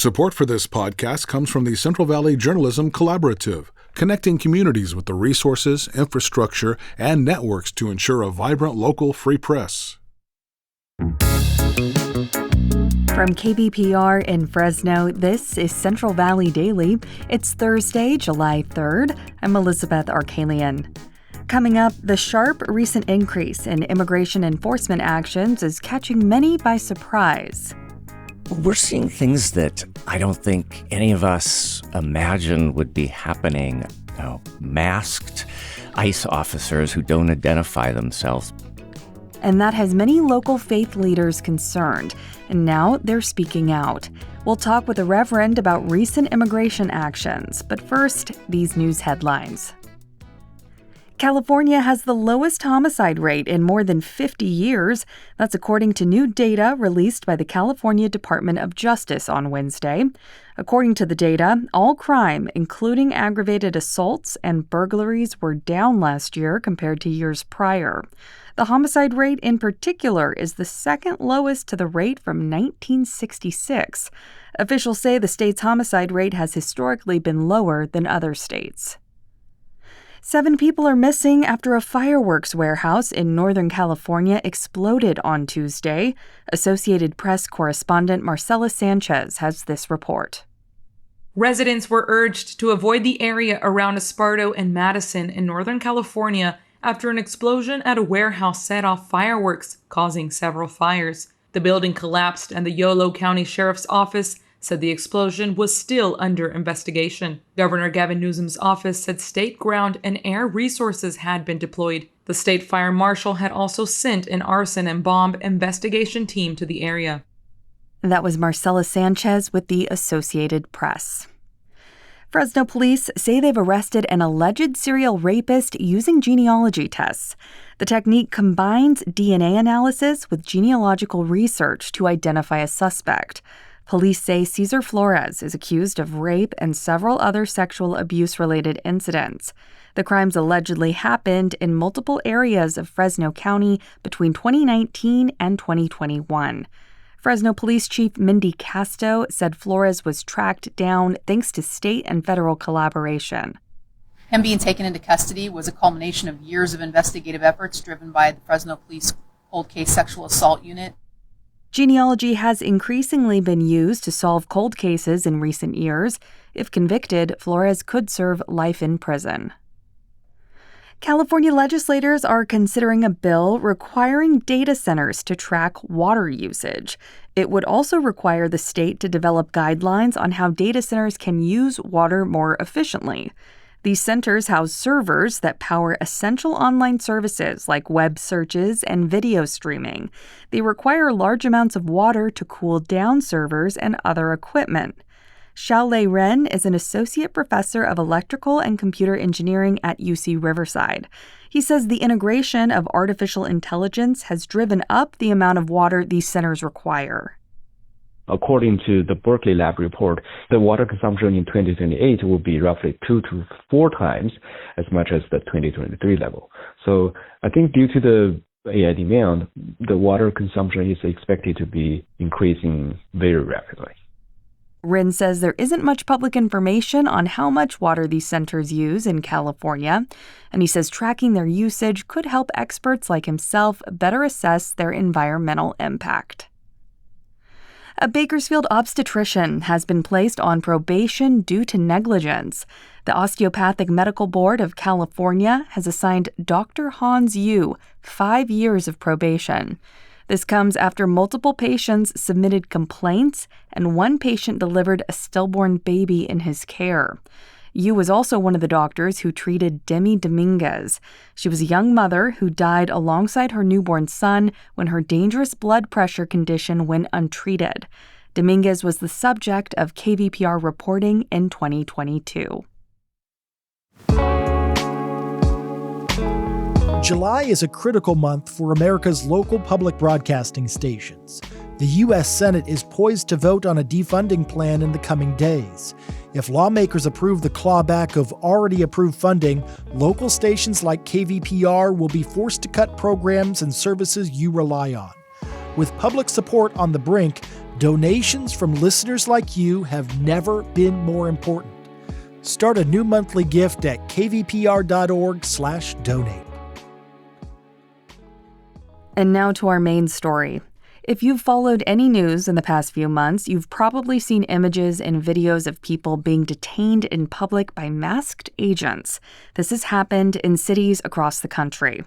Support for this podcast comes from the Central Valley Journalism Collaborative, connecting communities with the resources, infrastructure, and networks to ensure a vibrant local free press. From KBPR in Fresno, this is Central Valley Daily. It's Thursday, July 3rd. I'm Elizabeth Arkalian. Coming up, the sharp recent increase in immigration enforcement actions is catching many by surprise. We're seeing things that I don't think any of us imagined would be happening. Masked ICE officers who don't identify themselves. And that has many local faith leaders concerned, and now they're speaking out. We'll talk with a reverend about recent immigration actions, but first, these news headlines. California has the lowest homicide rate in more than 50 years. That's according to new data released by the California Department of Justice on Wednesday. According to the data, all crime, including aggravated assaults and burglaries, were down last year compared to years prior. The homicide rate in particular is the second lowest to the rate from 1966. Officials say the state's homicide rate has historically been lower than other states. 7 people are missing after a fireworks warehouse in Northern California exploded on Tuesday. Associated Press correspondent Marcela Sanchez has this report. Residents were urged to avoid the area around Esparto and Madison in Northern California after an explosion at a warehouse set off fireworks, causing several fires. The building collapsed, and the Yolo County Sheriff's Office said the explosion was still under investigation. Governor Gavin Newsom's office said state ground and air resources had been deployed. The state fire marshal had also sent an arson and bomb investigation team to the area. That was Marcela Sanchez with the Associated Press. Fresno police say they've arrested an alleged serial rapist using genealogy tests. The technique combines DNA analysis with genealogical research to identify a suspect. Police say Cesar Flores is accused of rape and several other sexual abuse-related incidents. The crimes allegedly happened in multiple areas of Fresno County between 2019 and 2021. Fresno Police Chief Mindy Casto said Flores was tracked down thanks to state and federal collaboration. Him being taken into custody was a culmination of years of investigative efforts driven by the Fresno Police Cold Case Sexual Assault Unit. Genealogy has increasingly been used to solve cold cases in recent years. If convicted, Flores could serve life in prison. California legislators are considering a bill requiring data centers to track water usage. It would also require the state to develop guidelines on how data centers can use water more efficiently. These centers house servers that power essential online services like web searches and video streaming. They require large amounts of water to cool down servers and other equipment. Xiaolei Ren is an associate professor of electrical and computer engineering at UC Riverside. He says the integration of artificial intelligence has driven up the amount of water these centers require. According to the Berkeley Lab report, the water consumption in 2028 will be roughly 2 to 4 times as much as the 2023 level. So I think due to the AI demand, the water consumption is expected to be increasing very rapidly. Rin says there isn't much public information on how much water these centers use in California, and he says tracking their usage could help experts like himself better assess their environmental impact. A Bakersfield obstetrician has been placed on probation due to negligence. The Osteopathic Medical Board of California has assigned Dr. Hans Yu 5 years of probation. This comes after multiple patients submitted complaints and one patient delivered a stillborn baby in his care. Yu was also one of the doctors who treated Demi Dominguez. She was a young mother who died alongside her newborn son when her dangerous blood pressure condition went untreated. Dominguez was the subject of KVPR reporting in 2022. July is a critical month for America's local public broadcasting stations. The U.S. Senate is poised to vote on a defunding plan in the coming days. If lawmakers approve the clawback of already approved funding, local stations like KVPR will be forced to cut programs and services you rely on. With public support on the brink, Donations from listeners like you have never been more important. Start a new monthly gift at kvpr.org/donate. And now to our main story. If you've followed any news in the past few months, you've probably seen images and videos of people being detained in public by masked agents. This has happened in cities across the country.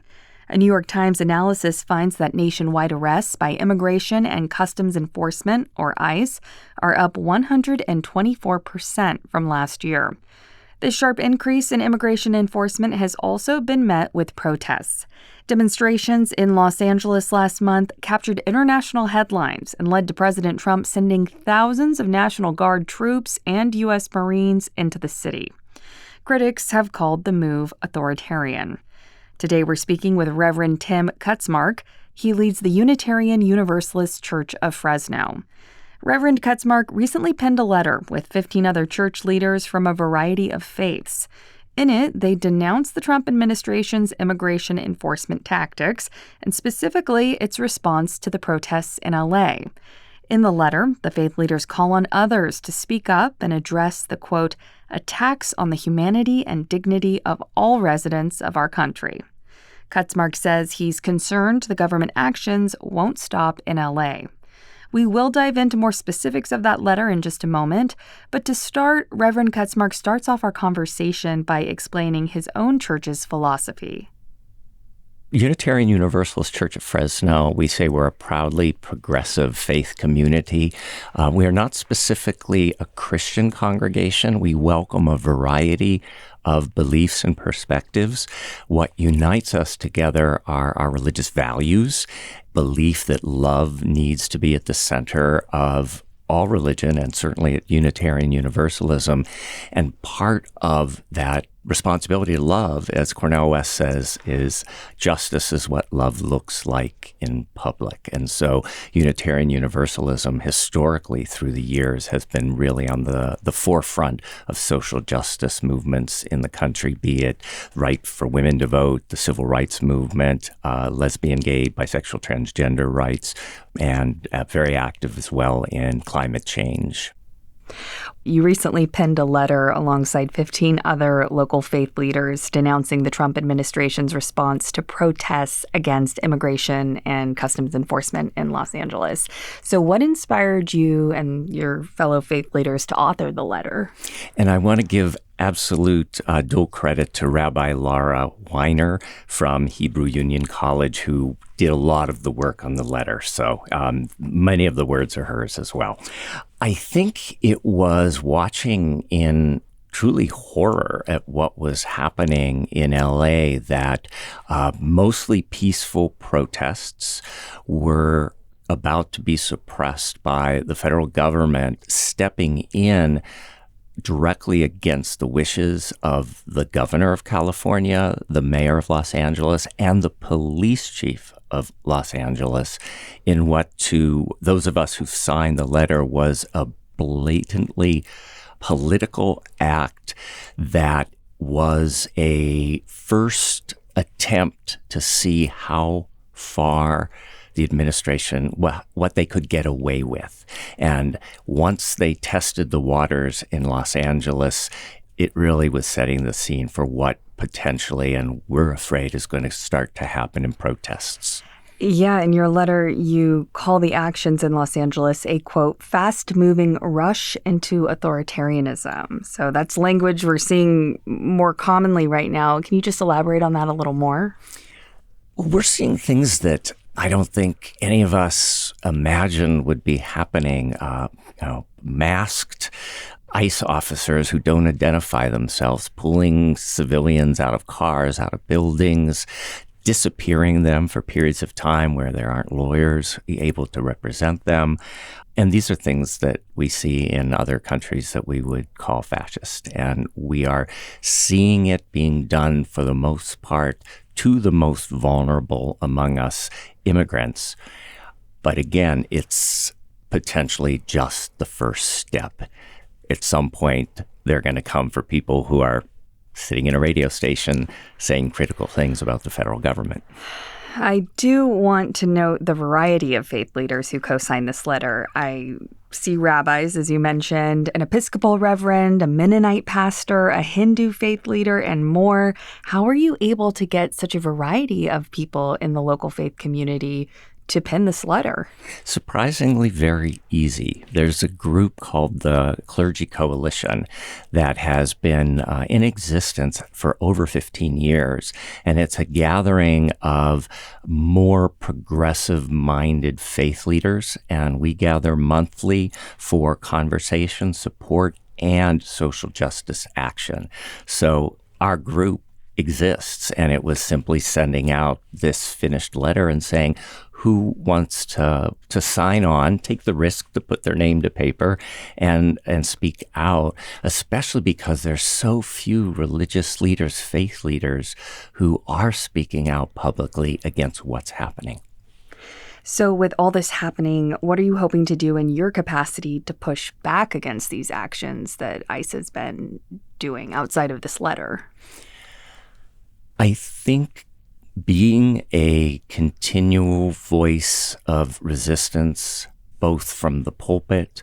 A New York Times analysis finds that nationwide arrests by Immigration and Customs Enforcement, or ICE, are up 124% from last year. This sharp increase in immigration enforcement has also been met with protests. Demonstrations in Los Angeles last month captured international headlines and led to President Trump sending thousands of National Guard troops and U.S. Marines into the city. Critics have called the move authoritarian. Today we're speaking with Reverend Tim Kutzmark. He leads the Unitarian Universalist Church of Fresno. Reverend Kutzmark recently penned a letter with 15 other church leaders from a variety of faiths. In it, they denounced the Trump administration's immigration enforcement tactics, and specifically its response to the protests in LA. In the letter, the faith leaders call on others to speak up and address the, quote, attacks on the humanity and dignity of all residents of our country. Kutzmark says he's concerned the government actions won't stop in LA. We will dive into more specifics of that letter in just a moment, but to start, Reverend Kutzmark starts off our conversation by explaining his own church's philosophy. Unitarian Universalist Church of Fresno, we say we're a proudly progressive faith community. We are not specifically a Christian congregation. We welcome a variety of beliefs and perspectives. What unites us together are our religious values, belief that love needs to be at the center of all religion, and certainly at Unitarian Universalism. And part of that responsibility to love, as Cornel West says, is justice is what love looks like in public. And so Unitarian Universalism historically through the years has been really on the forefront of social justice movements in the country, be it right for women to vote, the civil rights movement, lesbian, gay, bisexual, transgender rights, and very active as well in climate change. You recently penned a letter alongside 15 other local faith leaders denouncing the Trump administration's response to protests against immigration and customs enforcement in Los Angeles. So what inspired you and your fellow faith leaders to author the letter? And I want to give absolute dual credit to Rabbi Laura Weiner from Hebrew Union College, who did a lot of the work on the letter. So many of the words are hers as well. I think it was watching in truly horror at what was happening in LA that mostly peaceful protests were about to be suppressed by the federal government stepping in directly against the wishes of the governor of California, the mayor of Los Angeles, and the police chief of Los Angeles in what to those of us who signed the letter was a blatantly political act that was a first attempt to see how far the administration, what they could get away with. And once they tested the waters in Los Angeles, it really was setting the scene for what potentially, and we're afraid, is going to start to happen in protests. Yeah, in your letter, you call the actions in Los Angeles a, quote, fast-moving rush into authoritarianism. So that's language we're seeing more commonly right now. Can you just elaborate on that a little more? We're seeing things that I don't think any of us imagined would be happening. Masked ICE officers who don't identify themselves, pulling civilians out of cars, out of buildings, disappearing them for periods of time where there aren't lawyers able to represent them. And these are things that we see in other countries that we would call fascist. And we are seeing it being done for the most part to the most vulnerable among us, immigrants. But again, it's potentially just the first step. At some point, they're going to come for people who are sitting in a radio station saying critical things about the federal government. I do want to note the variety of faith leaders who co-signed this letter. I see rabbis, as you mentioned, an Episcopal reverend, a Mennonite pastor, a Hindu faith leader, and more. How are you able to get such a variety of people in the local faith community to pen this letter? Surprisingly very easy. There's a group called the Clergy Coalition that has been in existence for over 15 years, and it's a gathering of more progressive-minded faith leaders, and we gather monthly for conversation, support, and social justice action. So our group exists, and it was simply sending out this finished letter and saying, who wants to sign on, take the risk to put their name to paper and speak out, especially because there's so few religious leaders, faith leaders, who are speaking out publicly against what's happening. So with all this happening, what are you hoping to do in your capacity to push back against these actions that ICE has been doing outside of this letter? I think being a continual voice of resistance, both from the pulpit,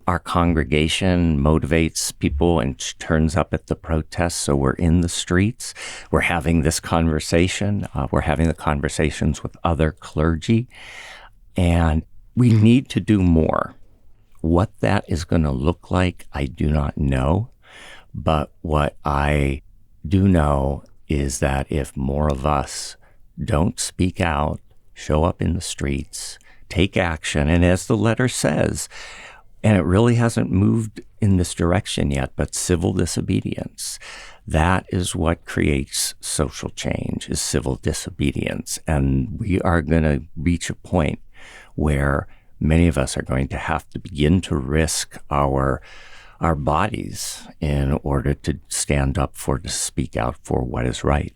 our congregation motivates people and turns up at the protests. So we're in the streets. We're having this conversation. We're having the conversations with other clergy. And we need to do more. What that is going to look like, I do not know. But what I do know is that if more of us don't speak out, show up in the streets, take action, and as the letter says, and it really hasn't moved in this direction yet, but civil disobedience, that is what creates social change, is civil disobedience. And we are going to reach a point where many of us are going to have to begin to risk our bodies in order to stand up to speak out for what is right.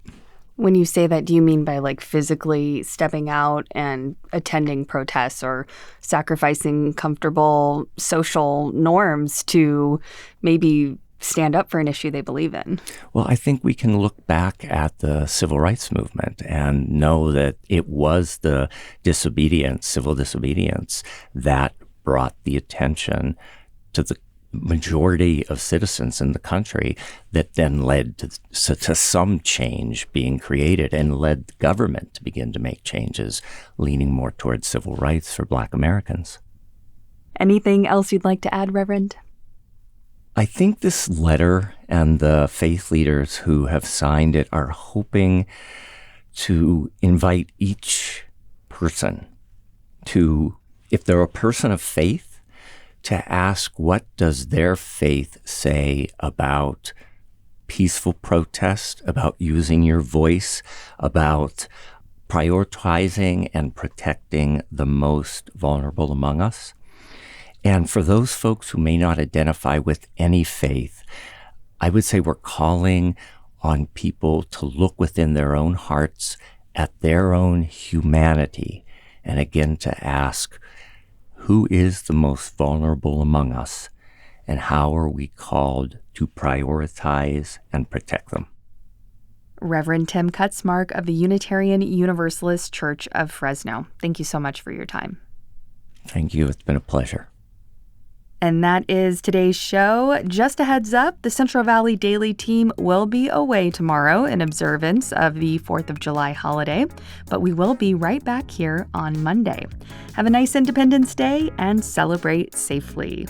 When you say that, do you mean by physically stepping out and attending protests or sacrificing comfortable social norms to maybe stand up for an issue they believe in? Well, I think we can look back at the civil rights movement and know that it was the disobedience, civil disobedience, that brought the attention to the majority of citizens in the country that then led to some change being created and led the government to begin to make changes, leaning more towards civil rights for Black Americans. Anything else you'd like to add, Reverend? I think this letter and the faith leaders who have signed it are hoping to invite each person to, if they're a person of faith, to ask what does their faith say about peaceful protest, about using your voice, about prioritizing and protecting the most vulnerable among us. And for those folks who may not identify with any faith, I would say we're calling on people to look within their own hearts at their own humanity, and again to ask, who is the most vulnerable among us, and how are we called to prioritize and protect them? Reverend Tim Kutzmark of the Unitarian Universalist Church of Fresno. Thank you so much for your time. Thank you. It's been a pleasure. And that is today's show. Just a heads up, the Central Valley Daily team will be away tomorrow in observance of the 4th of July holiday, but we will be right back here on Monday. Have a nice Independence Day and celebrate safely.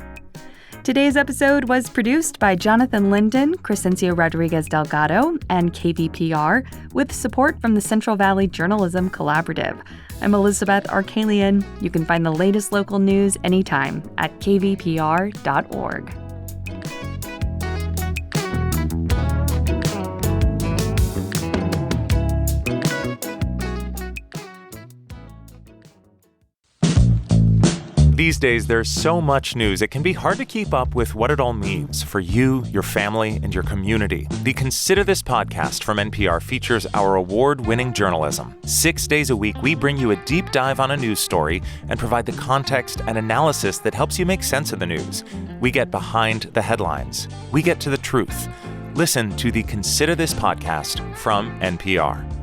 Today's episode was produced by Jonathan Linden, Crescencio Rodriguez Delgado, and KVPR, with support from the Central Valley Journalism Collaborative. I'm Elizabeth Arkalian. You can find the latest local news anytime at kvpr.org. These days, there's so much news, it can be hard to keep up with what it all means for you, your family, and your community. The Consider This podcast from NPR features our award-winning journalism. 6 days a week, we bring you a deep dive on a news story and provide the context and analysis that helps you make sense of the news. We get behind the headlines. We get to the truth. Listen to the Consider This podcast from NPR.